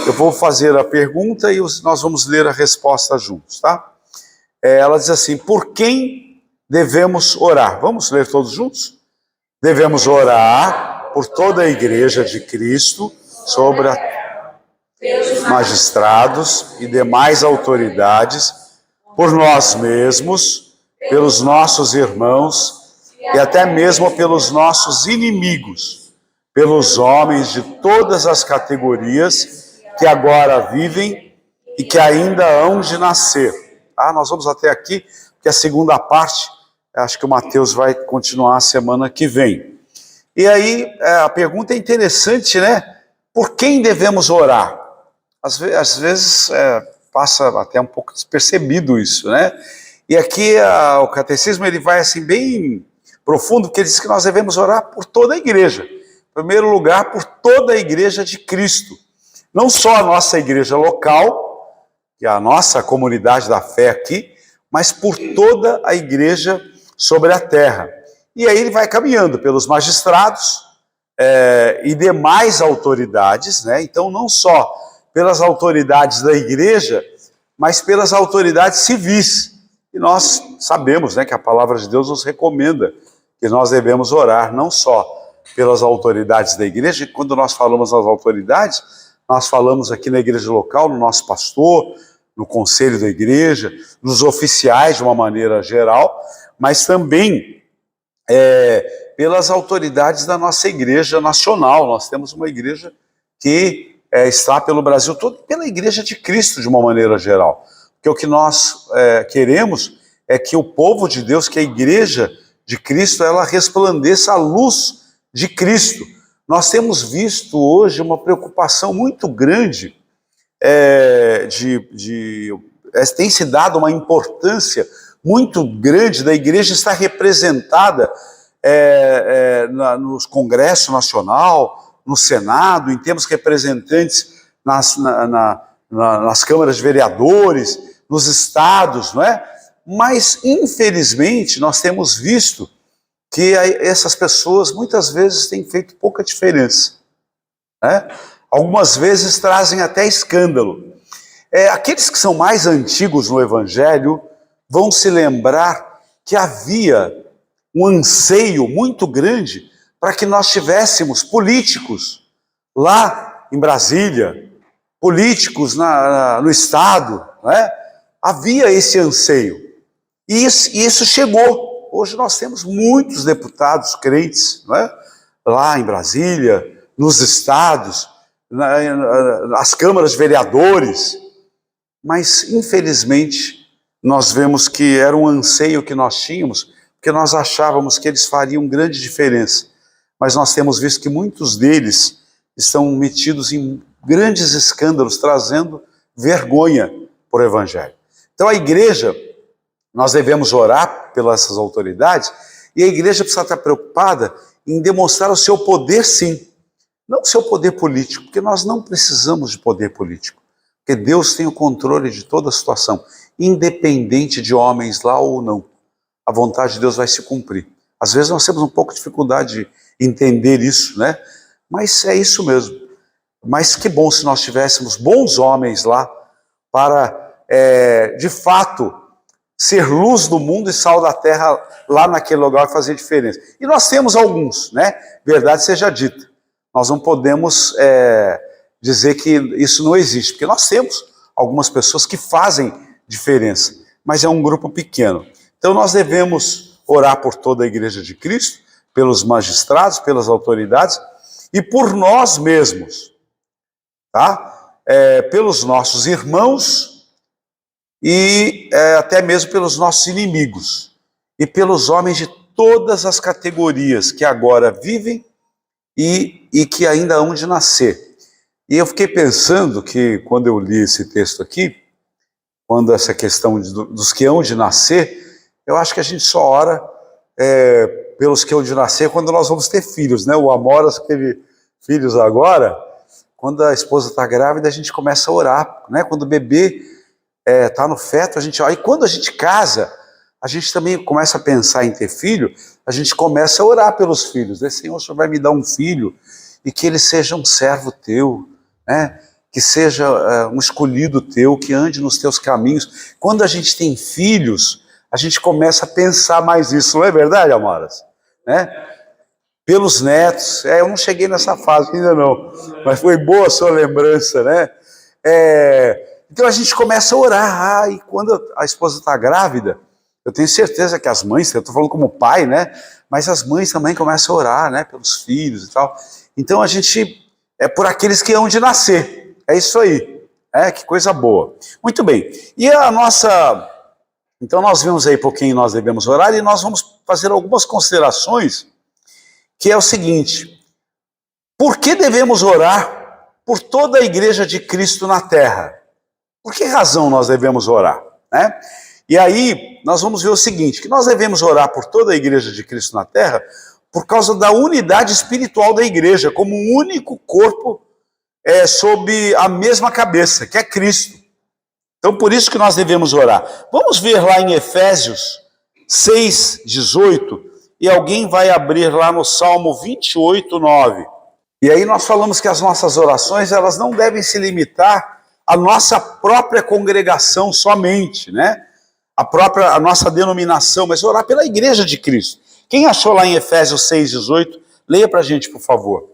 Eu vou fazer a pergunta e nós vamos ler a resposta juntos, tá? Ela diz assim: por quem devemos orar? Vamos ler todos juntos? Devemos orar por toda a Igreja de Cristo, sobre magistrados e demais autoridades, por nós mesmos, pelos nossos irmãos e até mesmo pelos nossos inimigos, pelos homens de todas as categorias que agora vivem e que ainda hão de nascer. Nós vamos até aqui, porque a segunda parte, acho que o Mateus vai continuar a semana que vem. E aí, a pergunta é interessante, né? Por quem devemos orar? Às vezes passa até um pouco despercebido isso, né? E aqui o catecismo ele vai assim bem profundo, porque ele diz que nós devemos orar por toda a igreja. Em primeiro lugar, por toda a igreja de Cristo. Não só a nossa igreja local, que é a nossa comunidade da fé aqui, mas por toda a igreja sobre a terra. E aí ele vai caminhando pelos magistrados e demais autoridades, né? Então não só pelas autoridades da igreja, mas pelas autoridades civis. E nós sabemos, né, que a palavra de Deus nos recomenda que nós devemos orar não só pelas autoridades da igreja. E quando nós falamos das autoridades, nós falamos aqui na igreja local, no nosso pastor, no conselho da igreja, nos oficiais de uma maneira geral, mas também pelas autoridades da nossa igreja nacional. Nós temos uma igreja que está pelo Brasil todo, pela igreja de Cristo de uma maneira geral. Porque o que nós queremos é que o povo de Deus, que a igreja de Cristo, ela resplandeça a luz de Cristo. Nós temos visto hoje uma preocupação muito grande, tem se dado uma importância muito grande da igreja estar representada no Congresso Nacional, no Senado, em termos representantes nas câmaras de vereadores, nos estados, não é? Mas, infelizmente, nós temos visto que essas pessoas muitas vezes têm feito pouca diferença, né? Algumas vezes trazem até escândalo. Aqueles que são mais antigos no Evangelho vão se lembrar que havia um anseio muito grande para que nós tivéssemos políticos lá em Brasília, políticos no Estado, né? Havia esse anseio. E isso chegou. Hoje nós temos muitos deputados crentes, né? Lá em Brasília, nos estados, nas câmaras de vereadores. Mas, infelizmente, nós vemos que era um anseio que nós tínhamos, porque nós achávamos que eles fariam grande diferença. Mas nós temos visto que muitos deles estão metidos em grandes escândalos, trazendo vergonha para o Evangelho. Então a igreja, nós devemos orar pelas essas autoridades, e a igreja precisa estar preocupada em demonstrar o seu poder, sim. Não o seu poder político, porque nós não precisamos de poder político. Porque Deus tem o controle de toda a situação, independente de homens lá ou não. A vontade de Deus vai se cumprir. Às vezes nós temos um pouco de dificuldade de entender isso, né? Mas é isso mesmo. Mas que bom se nós tivéssemos bons homens lá para, de fato, ser luz do mundo e sal da terra lá naquele lugar, fazer diferença. E nós temos alguns, né? Verdade seja dita. Nós não podemos dizer que isso não existe, porque nós temos algumas pessoas que fazem diferença, mas é um grupo pequeno. Então nós devemos orar por toda a igreja de Cristo, pelos magistrados, pelas autoridades e por nós mesmos, tá? Pelos nossos irmãos e até mesmo pelos nossos inimigos e pelos homens de todas as categorias que agora vivem e que ainda hão de nascer. E eu fiquei pensando que quando eu li esse texto aqui, quando essa questão dos que hão de nascer, eu acho que a gente só ora pelos que hão de nascer quando nós vamos ter filhos, né? O Amoras teve filhos agora. Quando a esposa está grávida, a gente começa a orar, né? Quando o bebê está no feto, a gente ora. E quando a gente casa, a gente também começa a pensar em ter filho, a gente começa a orar pelos filhos, né? Senhor, o Senhor vai me dar um filho e que ele seja um servo teu, né? que seja um escolhido teu, que ande nos teus caminhos. Quando a gente tem filhos, a gente começa a pensar mais isso, não é verdade, Amaras? Né? Pelos netos, eu não cheguei nessa fase ainda não, mas foi boa a sua lembrança, né? Então a gente começa a orar, e quando a esposa está grávida, eu tenho certeza que as mães, eu estou falando como pai, né? Mas as mães também começam a orar, né? Pelos filhos e tal. Então a gente é por aqueles que hão de nascer. É isso aí. Que coisa boa. Muito bem. E a nossa... Então nós vimos aí por quem nós devemos orar e nós vamos fazer algumas considerações, que é o seguinte: por que devemos orar por toda a igreja de Cristo na terra? Por que razão nós devemos orar? Né? E aí nós vamos ver o seguinte, que nós devemos orar por toda a igreja de Cristo na terra por causa da unidade espiritual da igreja, como um único corpo sob a mesma cabeça, que é Cristo. Então por isso que nós devemos orar. Vamos ver lá em Efésios 6:18, e alguém vai abrir lá no Salmo 28:9. E aí nós falamos que as nossas orações, elas não devem se limitar à nossa própria congregação somente, né? A nossa denominação, mas orar pela igreja de Cristo. Quem achou lá em Efésios 6:18, leia para a gente, por favor.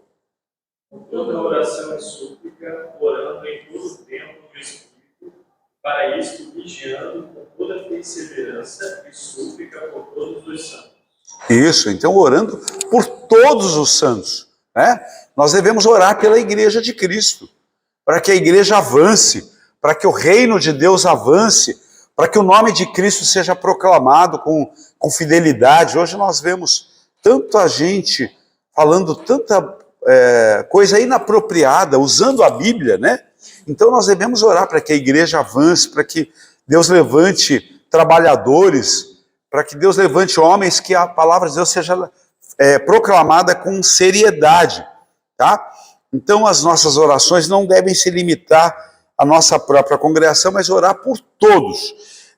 Com toda oração e súplica, orando em todo tempo no Espírito, para isto vigiando com toda perseverança e súplica por todos os santos. Isso, então orando por todos os santos, né? Nós devemos orar pela igreja de Cristo, para que a igreja avance, para que o reino de Deus avance, para que o nome de Cristo seja proclamado com fidelidade. Hoje nós vemos tanta gente falando tanta coisa inapropriada, usando a Bíblia, né? Então nós devemos orar para que a igreja avance, para que Deus levante trabalhadores, para que Deus levante homens, que a palavra de Deus seja proclamada com seriedade, tá? Então as nossas orações não devem se limitar à nossa própria congregação, mas orar por todos.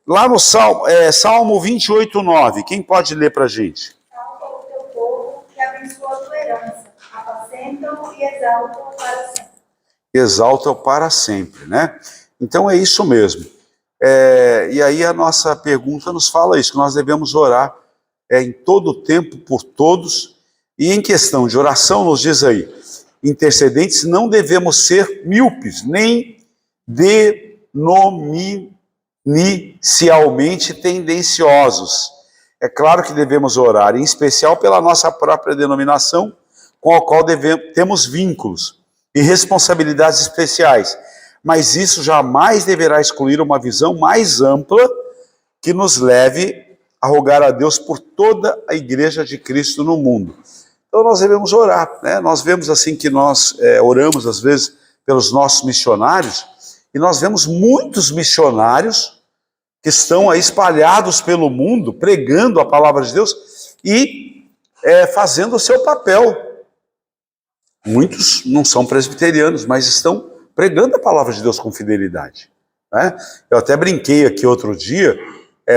Lá no Salmo 28:9, quem pode ler para a gente? Salva o teu povo que abençoa a tua herança, apacentam e exaltam para sempre. Exalta-o para sempre, né? Então é isso mesmo. E aí a nossa pergunta nos fala isso, que nós devemos orar em todo o tempo por todos, e em questão de oração nos diz aí, intercedentes, não devemos ser míopes, nem denominicialmente tendenciosos. É claro que devemos orar, em especial pela nossa própria denominação, com a qual temos vínculos e responsabilidades especiais, mas isso jamais deverá excluir uma visão mais ampla que nos leve a rogar a Deus por toda a igreja de Cristo no mundo. Então nós devemos orar, né? Nós vemos assim que nós oramos às vezes pelos nossos missionários, e nós vemos muitos missionários que estão aí espalhados pelo mundo, pregando a palavra de Deus e fazendo o seu papel. Muitos não são presbiterianos, mas estão pregando a palavra de Deus com fidelidade, né? Eu até brinquei aqui outro dia,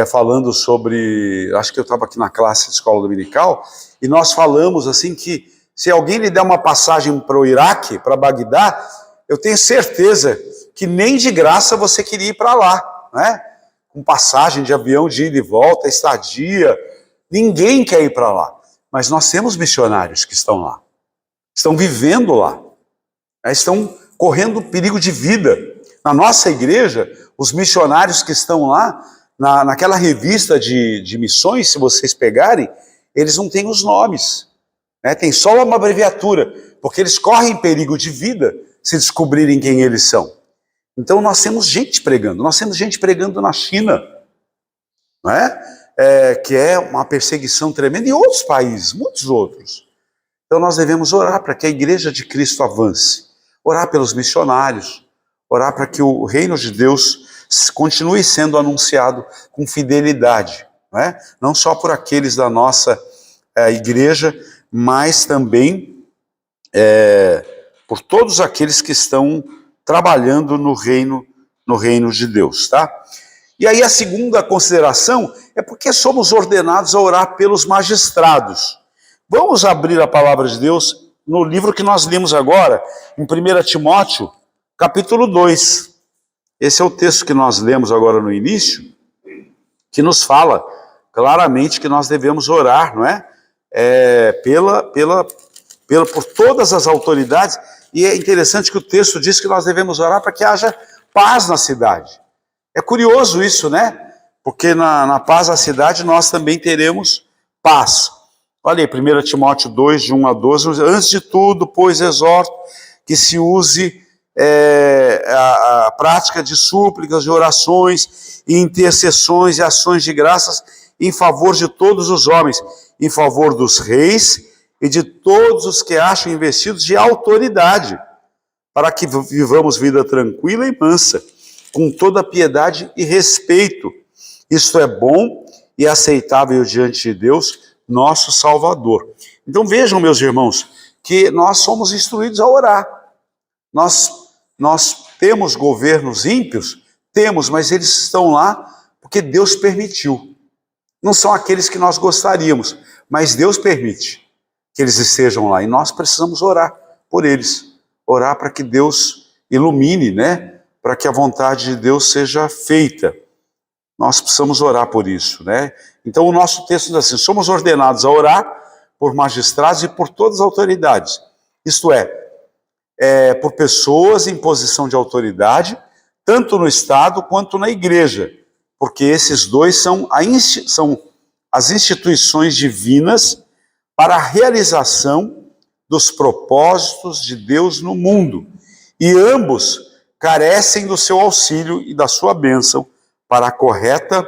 falando sobre, acho que eu estava aqui na classe de escola dominical, e nós falamos assim que se alguém lhe der uma passagem para o Iraque, para Bagdá, eu tenho certeza que nem de graça você queria ir para lá, né? Com passagem de avião de ida e volta, estadia, ninguém quer ir para lá, mas nós temos missionários que estão lá, estão vivendo lá, né? Estão correndo perigo de vida. Na nossa igreja, os missionários que estão lá, naquela revista de missões, se vocês pegarem, eles não têm os nomes, né? Tem só uma abreviatura, porque eles correm perigo de vida se descobrirem quem eles são. Então nós temos gente pregando na China, não é? Que é uma perseguição tremenda, e outros países, muitos outros. Então nós devemos orar para que a igreja de Cristo avance, orar pelos missionários, orar para que o reino de Deus continue sendo anunciado com fidelidade, não é? Não só por aqueles da nossa igreja, mas também por todos aqueles que estão trabalhando no reino de Deus, tá? E aí a segunda consideração é porque somos ordenados a orar pelos magistrados. Vamos abrir a palavra de Deus no livro que nós lemos agora, em 1 Timóteo, capítulo 2. Esse é o texto que nós lemos agora no início, que nos fala claramente que nós devemos orar, não é? Por todas as autoridades, e é interessante que o texto diz que nós devemos orar para que haja paz na cidade. É curioso isso, né? Porque na paz da cidade nós também teremos paz. Olha aí, 1 Timóteo 2, de 1 a 12, antes de tudo, pois exorto que se use a prática de súplicas, de orações, e intercessões e ações de graças em favor de todos os homens, em favor dos reis e de todos os que acham investidos de autoridade, para que vivamos vida tranquila e mansa, com toda piedade e respeito. Isto é bom e aceitável diante de Deus, nosso Salvador. Então vejam, meus irmãos, que nós somos instruídos a orar. Nós temos governos ímpios? Temos, mas eles estão lá porque Deus permitiu. Não são aqueles que nós gostaríamos, mas Deus permite que eles estejam lá. E nós precisamos orar por eles. Orar para que Deus ilumine, né? Para que a vontade de Deus seja feita. Nós precisamos orar por isso, né? Então o nosso texto diz assim: somos ordenados a orar por magistrados e por todas as autoridades. Isto por pessoas em posição de autoridade, tanto no Estado quanto na igreja, porque esses dois são as instituições divinas para a realização dos propósitos de Deus no mundo, e ambos carecem do seu auxílio e da sua bênção para a correta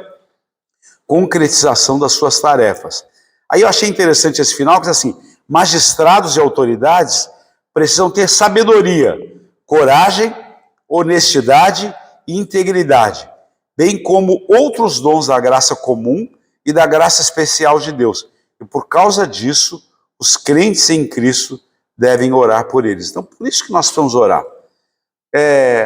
concretização das suas tarefas. Aí eu achei interessante esse final, que diz assim: magistrados e autoridades precisam ter sabedoria, coragem, honestidade e integridade, bem como outros dons da graça comum e da graça especial de Deus. E por causa disso, os crentes em Cristo devem orar por eles. Então, por isso que nós precisamos orar.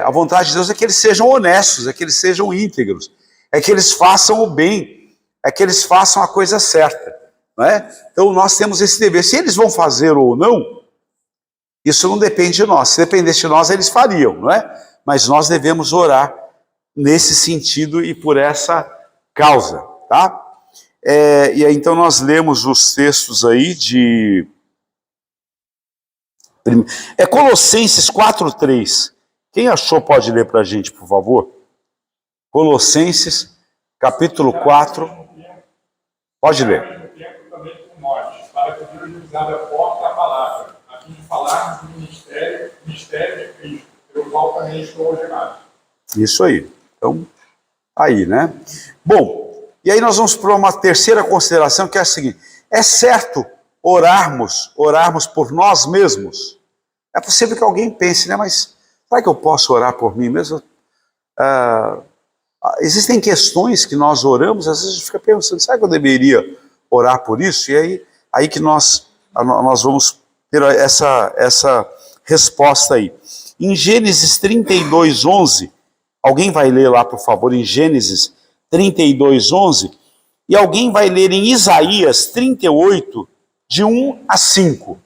A vontade de Deus é que eles sejam honestos, é que eles sejam íntegros, é que eles façam o bem, é que eles façam a coisa certa, não é? Então nós temos esse dever. Se eles vão fazer ou não, isso não depende de nós. Se dependesse de nós, eles fariam, não é? Mas nós devemos orar nesse sentido e por essa causa, tá? E aí então nós lemos os textos aí de Colossenses 4:3. Quem achou pode ler para a gente, por favor? Colossenses, capítulo 4. Pode ler. Para que Deus nos abra a porta à palavra, a fim de falarmos do mistério de Cristo, pelo qual também estou algemado. Isso aí. Então, aí, né? Bom, e aí nós vamos para uma terceira consideração, que é a seguinte: é certo orarmos por nós mesmos? É possível que alguém pense, né? Mas será que eu posso orar por mim mesmo? Existem questões que nós oramos, às vezes a gente fica pensando: será que eu deveria orar por isso? E aí que nós vamos ter essa resposta aí. Em Gênesis 32:11, alguém vai ler lá, por favor, em Gênesis 32:11, e alguém vai ler em Isaías 38, de 1 a 5.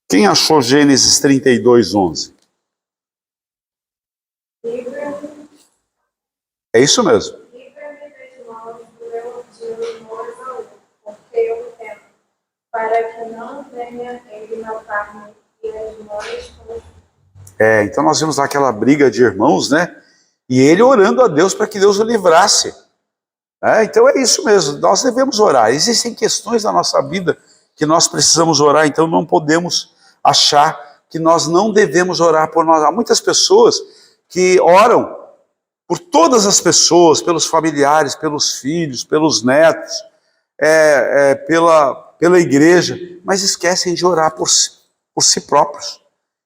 Quem achou Gênesis 32:11? É isso mesmo. Para que não venha ele matar-me e as mães com os... Então nós vimos lá aquela briga de irmãos, né? E ele orando a Deus para que Deus o livrasse. Então é isso mesmo, nós devemos orar. Existem questões na nossa vida que nós precisamos orar, então não podemos achar que nós não devemos orar por nós. Há muitas pessoas que oram por todas as pessoas, pelos familiares, pelos filhos, pelos netos, pela igreja, mas esquecem de orar por si próprios.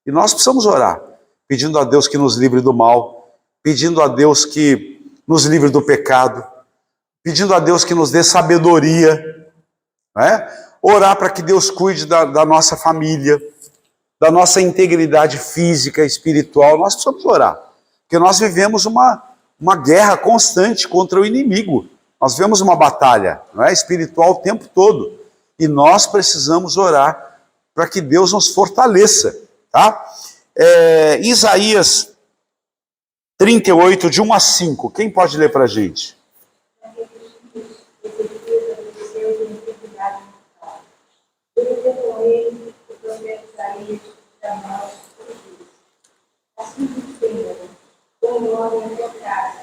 E nós precisamos orar, pedindo a Deus que nos livre do mal, pedindo a Deus que nos livre do pecado, pedindo a Deus que nos dê sabedoria, orar para que Deus cuide da nossa família, da nossa integridade física, espiritual. Nós precisamos orar, porque nós vivemos uma guerra constante contra o inimigo. Nós vivemos uma batalha espiritual o tempo todo. E nós precisamos orar para que Deus nos fortaleça. Tá? Isaías 38, de 1 a 5. Quem pode ler para a gente? Assim diz o Senhor, como ordem a tua casa,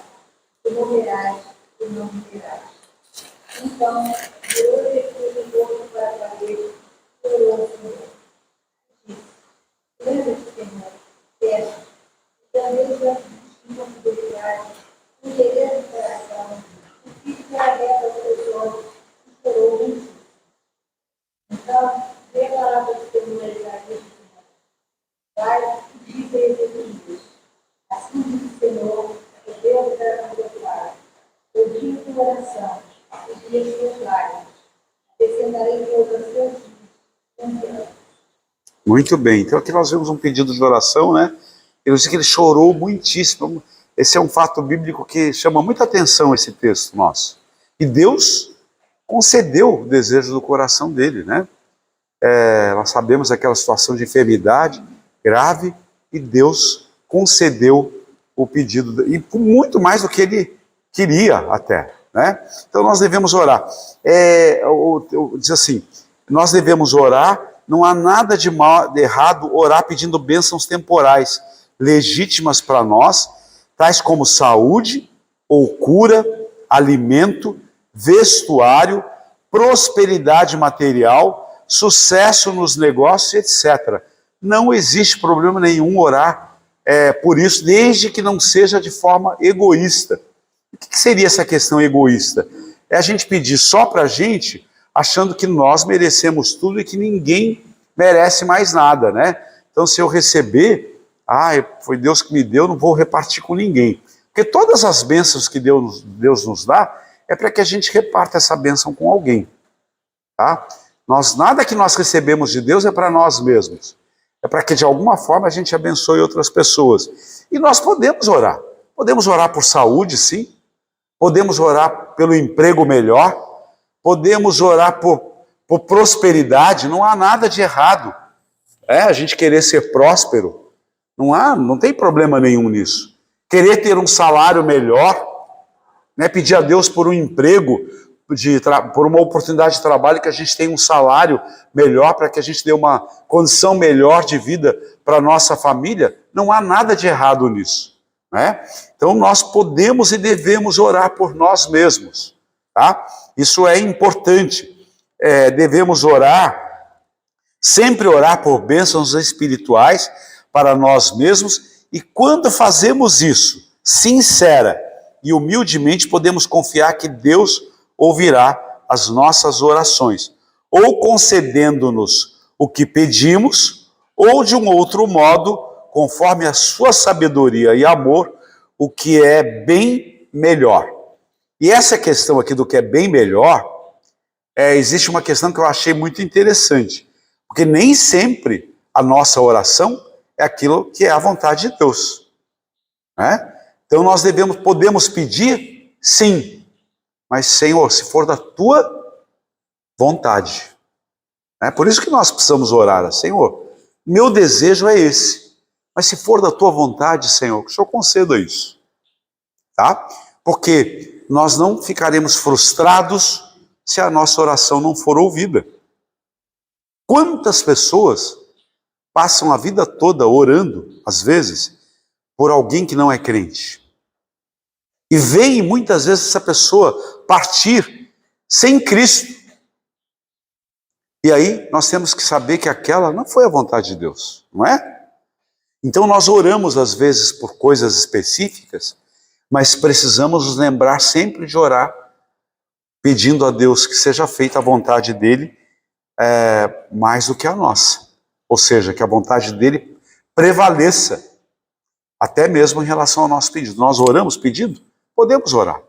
tu morrerás e não viverás. Então, de hoje eu fui morto para valer, orou ao Senhor. Disse, lembra-te, Senhor, peço, e também já uma fidelidade, um interesse do coração, o filho que aberta os teus olhos, e chorou muito. Então, vê a palavra do Senhor a Isaías, vai e diz a Ezequias, assim diz o Senhor, o Deus da perdoar. Ouvi a tua oração, ouvi as tuas lágrimas, acrescentarei todas as tuas vidas. Muito bem, então aqui nós vemos um pedido de oração, né? Ele diz que ele chorou muitíssimo. Esse é um fato bíblico que chama muita atenção, esse texto nosso. E Deus concedeu o desejo do coração dele, né? Nós sabemos aquela situação de enfermidade grave e Deus concedeu o pedido, e muito mais do que ele queria até, né? Então nós devemos orar. Diz assim, nós devemos orar, não há nada de errado orar pedindo bênçãos temporais, legítimas para nós, tais como saúde ou cura, alimento, vestuário, prosperidade material, sucesso nos negócios, etc. Não existe problema nenhum orar por isso, desde que não seja de forma egoísta. O que seria essa questão egoísta? É a gente pedir só para a gente, achando que nós merecemos tudo e que ninguém merece mais nada, né? Então, se eu receber, foi Deus que me deu, não vou repartir com ninguém. Porque todas as bênçãos que Deus nos dá, é para que a gente reparta essa bênção com alguém, tá? Nada que nós recebemos de Deus é para nós mesmos. É para que de alguma forma a gente abençoe outras pessoas. E nós podemos orar. Podemos orar por saúde, sim. Podemos orar pelo emprego melhor. Podemos orar por prosperidade. Não há nada de errado. A gente querer ser próspero. Não tem problema nenhum nisso. Querer ter um salário melhor, né? Pedir a Deus por um emprego, por uma oportunidade de trabalho, que a gente tenha um salário melhor, para que a gente dê uma condição melhor de vida para a nossa família, não há nada de errado nisso, né? Então nós podemos e devemos orar por nós mesmos, tá? Isso é importante. Devemos orar, sempre orar por bênçãos espirituais para nós mesmos, e quando fazemos isso, sincera e humildemente, podemos confiar que Deus ouvirá as nossas orações, ou concedendo-nos o que pedimos, ou de um outro modo, conforme a sua sabedoria e amor, o que é bem melhor. E essa questão aqui do que é bem melhor, existe uma questão que eu achei muito interessante, porque nem sempre a nossa oração é aquilo que é a vontade de Deus, né? Então nós podemos pedir, sim, mas, Senhor, se for da tua vontade. É por isso que nós precisamos orar. Senhor, meu desejo é esse. Mas se for da tua vontade, Senhor, que o Senhor conceda isso. Tá? Porque nós não ficaremos frustrados se a nossa oração não for ouvida. Quantas pessoas passam a vida toda orando, às vezes, por alguém que não é crente? E veem muitas vezes essa pessoa partir sem Cristo. E aí nós temos que saber que aquela não foi a vontade de Deus, não é? Então nós oramos às vezes por coisas específicas, mas precisamos nos lembrar sempre de orar, pedindo a Deus que seja feita a vontade dele mais do que a nossa. Ou seja, que a vontade dele prevaleça, até mesmo em relação ao nosso pedido. Nós oramos pedindo? Podemos orar,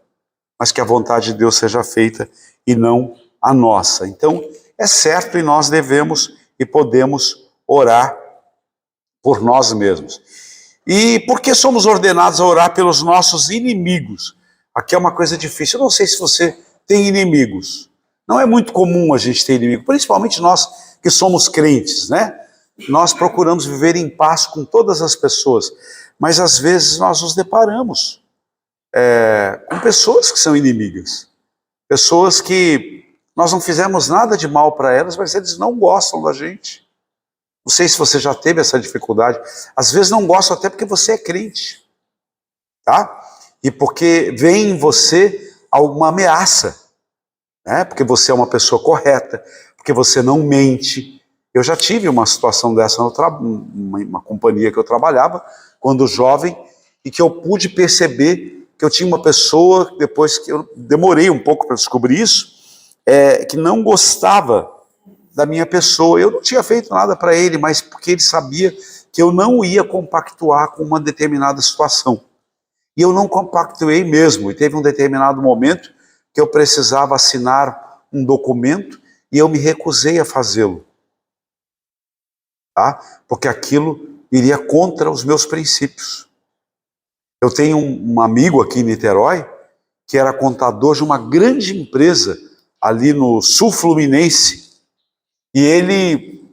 mas que a vontade de Deus seja feita e não a nossa. Então, é certo, e nós devemos e podemos orar por nós mesmos. E por que somos ordenados a orar pelos nossos inimigos? Aqui é uma coisa difícil. Eu não sei se você tem inimigos. Não é muito comum a gente ter inimigo, principalmente nós que somos crentes, né? Nós procuramos viver em paz com todas as pessoas. Mas às vezes nós nos deparamos com pessoas que são inimigas, pessoas que nós não fizemos nada de mal para elas, mas eles não gostam da gente. Não sei se você já teve essa dificuldade. Às vezes não gostam até porque você é crente, tá? E porque vem em você alguma ameaça, né? Porque você é uma pessoa correta, porque você não mente. Eu já tive uma situação dessa numa companhia que eu trabalhava, quando jovem, e que eu pude perceber que eu tinha uma pessoa, depois que eu demorei um pouco para descobrir isso, que não gostava da minha pessoa. Eu não tinha feito nada para ele, mas porque ele sabia que eu não ia compactuar com uma determinada situação. E eu não compactuei mesmo, e teve um determinado momento que eu precisava assinar um documento e eu me recusei a fazê-lo, tá? Porque aquilo iria contra os meus princípios. Eu tenho um amigo aqui em Niterói que era contador de uma grande empresa ali no sul fluminense, e ele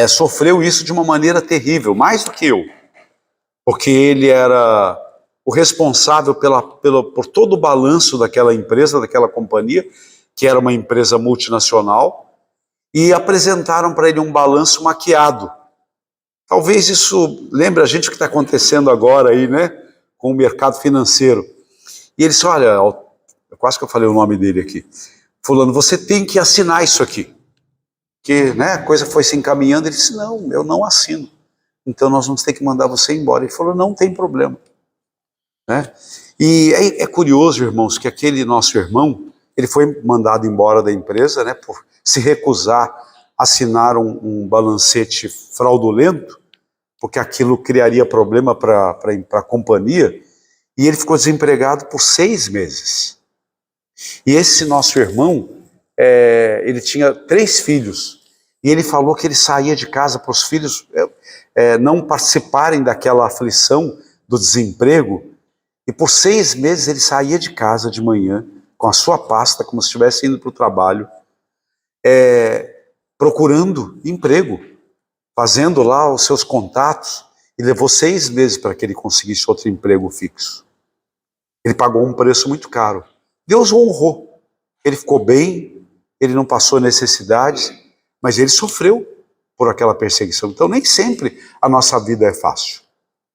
sofreu isso de uma maneira terrível, mais do que eu, porque ele era o responsável por todo o balanço daquela empresa, daquela companhia, que era uma empresa multinacional, e apresentaram para ele um balanço maquiado. Talvez isso lembre a gente o que está acontecendo agora aí, né, com o mercado financeiro. E ele disse, olha, quase que eu falei o nome dele aqui, fulano, você tem que assinar isso aqui. Que, né, a coisa foi se encaminhando, ele disse, não, eu não assino. Então nós vamos ter que mandar você embora. Ele falou, não tem problema. Né? E é curioso, irmãos, que aquele nosso irmão, ele foi mandado embora da empresa, né, por se recusar a assinar um balancete fraudulento, porque aquilo criaria problema para a companhia, e ele ficou desempregado por 6 meses. E esse nosso irmão, ele tinha 3 filhos, e ele falou que ele saía de casa para os filhos não participarem daquela aflição do desemprego, e por 6 meses ele saía de casa de manhã, com a sua pasta, como se estivesse indo para o trabalho, procurando emprego, fazendo lá os seus contatos, e levou 6 meses para que ele conseguisse outro emprego fixo. Ele pagou um preço muito caro. Deus o honrou. Ele ficou bem, ele não passou necessidades, mas ele sofreu por aquela perseguição. Então nem sempre a nossa vida é fácil,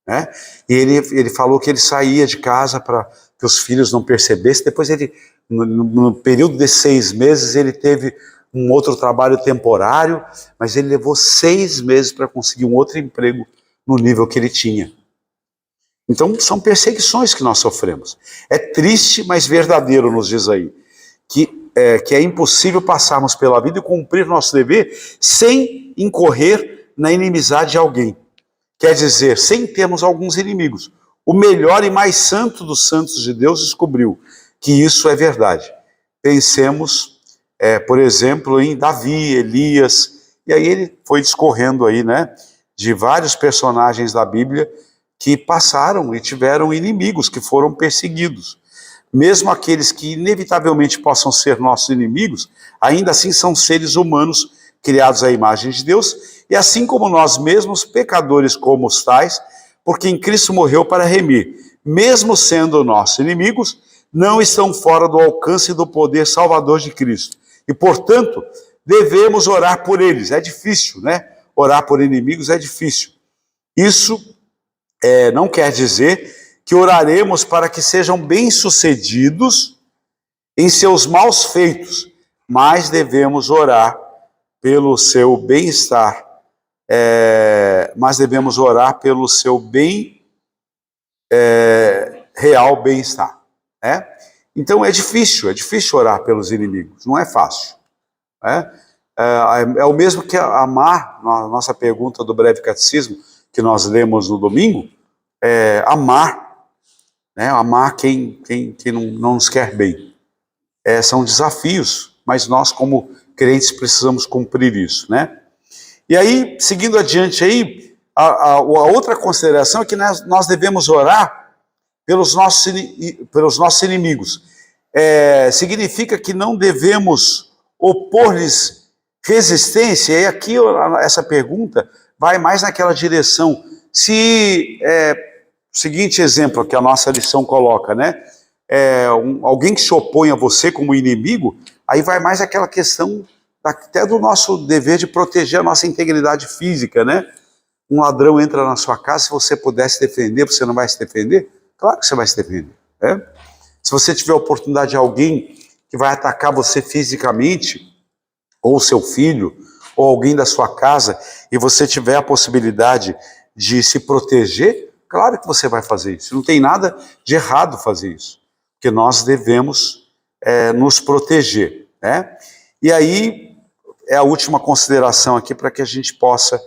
né? E ele falou que ele saía de casa para que os filhos não percebessem. Depois ele, no período de 6 meses, ele teve um outro trabalho temporário, mas ele levou 6 meses para conseguir um outro emprego no nível que ele tinha. Então são perseguições que nós sofremos. É triste, mas verdadeiro, nos diz aí, que é impossível passarmos pela vida e cumprir nosso dever sem incorrer na inimizade de alguém. Quer dizer, sem termos alguns inimigos. O melhor e mais santo dos santos de Deus descobriu que isso é verdade. Pensemos, por exemplo, em Davi, Elias, e aí ele foi discorrendo aí, né, de vários personagens da Bíblia que passaram e tiveram inimigos, que foram perseguidos. Mesmo aqueles que inevitavelmente possam ser nossos inimigos, ainda assim são seres humanos criados à imagem de Deus, e assim como nós mesmos, pecadores como os tais, porque em Cristo morreu para remir, mesmo sendo nossos inimigos, não estão fora do alcance do poder salvador de Cristo. E, portanto, devemos orar por eles. É difícil, né? Orar por inimigos é difícil. Isso não quer dizer que oraremos para que sejam bem-sucedidos em seus maus feitos, mas devemos orar pelo seu bem-estar, mas devemos orar pelo seu real bem-estar. Né? Então é difícil orar pelos inimigos, não é fácil. É o mesmo que amar, na nossa pergunta do breve catecismo, que nós lemos no domingo, amar, né? Amar quem não nos quer bem. São desafios, mas nós como crentes precisamos cumprir isso, né? E aí, seguindo adiante aí, a outra consideração é que nós devemos orar pelos nossos inimigos. Significa que não devemos opor-lhes resistência, e aqui essa pergunta vai mais naquela direção. Se seguinte exemplo que a nossa lição coloca, né? Alguém que se opõe a você como inimigo, aí vai mais aquela questão até do nosso dever de proteger a nossa integridade física, né? Um ladrão entra na sua casa, se você puder se defender, você não vai se defender? Claro que você vai se defender, né? Se você tiver a oportunidade de alguém que vai atacar você fisicamente, ou seu filho, ou alguém da sua casa, e você tiver a possibilidade de se proteger, claro que você vai fazer isso. Não tem nada de errado fazer isso, porque nós devemos nos proteger, né? E aí é a última consideração aqui para que a gente possa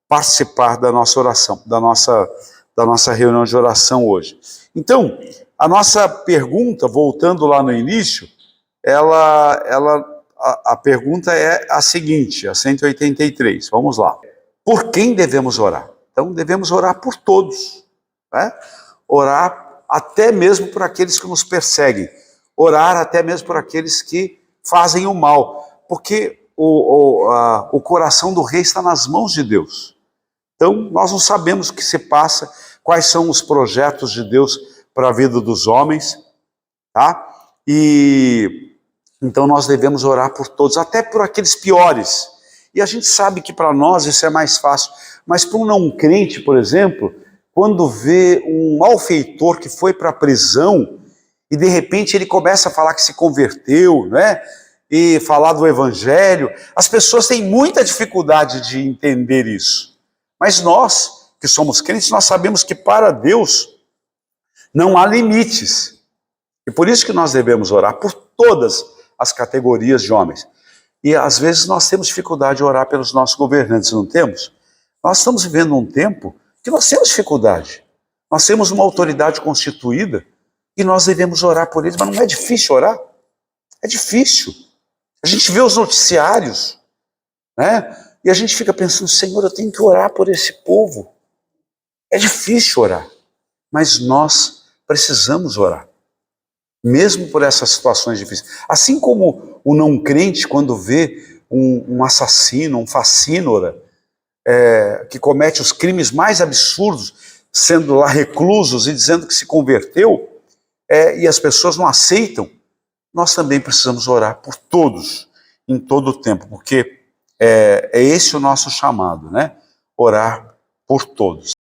participar da nossa oração, da nossa reunião de oração hoje. Então, a nossa pergunta, voltando lá no início, a pergunta é a seguinte, a 183, vamos lá. Por quem devemos orar? Então, devemos orar por todos, né? Orar até mesmo por aqueles que nos perseguem, orar até mesmo por aqueles que fazem o mal, porque o coração do rei está nas mãos de Deus. Então, nós não sabemos o que se passa, quais são os projetos de Deus para a vida dos homens, tá? E então nós devemos orar por todos, até por aqueles piores. E a gente sabe que para nós isso é mais fácil, mas para um não crente, por exemplo, quando vê um malfeitor que foi para a prisão e de repente ele começa a falar que se converteu, né? E falar do evangelho, as pessoas têm muita dificuldade de entender isso. Mas nós, que somos crentes, nós sabemos que para Deus não há limites. E por isso que nós devemos orar por todas as categorias de homens. E às vezes nós temos dificuldade de orar pelos nossos governantes, não temos? Nós estamos vivendo um tempo que nós temos dificuldade. Nós temos uma autoridade constituída e nós devemos orar por eles, mas não é difícil orar? É difícil. A gente vê os noticiários, né? E a gente fica pensando, Senhor, eu tenho que orar por esse povo. É difícil orar, mas nós precisamos orar, mesmo por essas situações difíceis. Assim como o não crente, quando vê um assassino, um facínora, que comete os crimes mais absurdos, sendo lá reclusos e dizendo que se converteu, e as pessoas não aceitam, nós também precisamos orar por todos, em todo o tempo, porque é esse o nosso chamado, né? Orar por todos.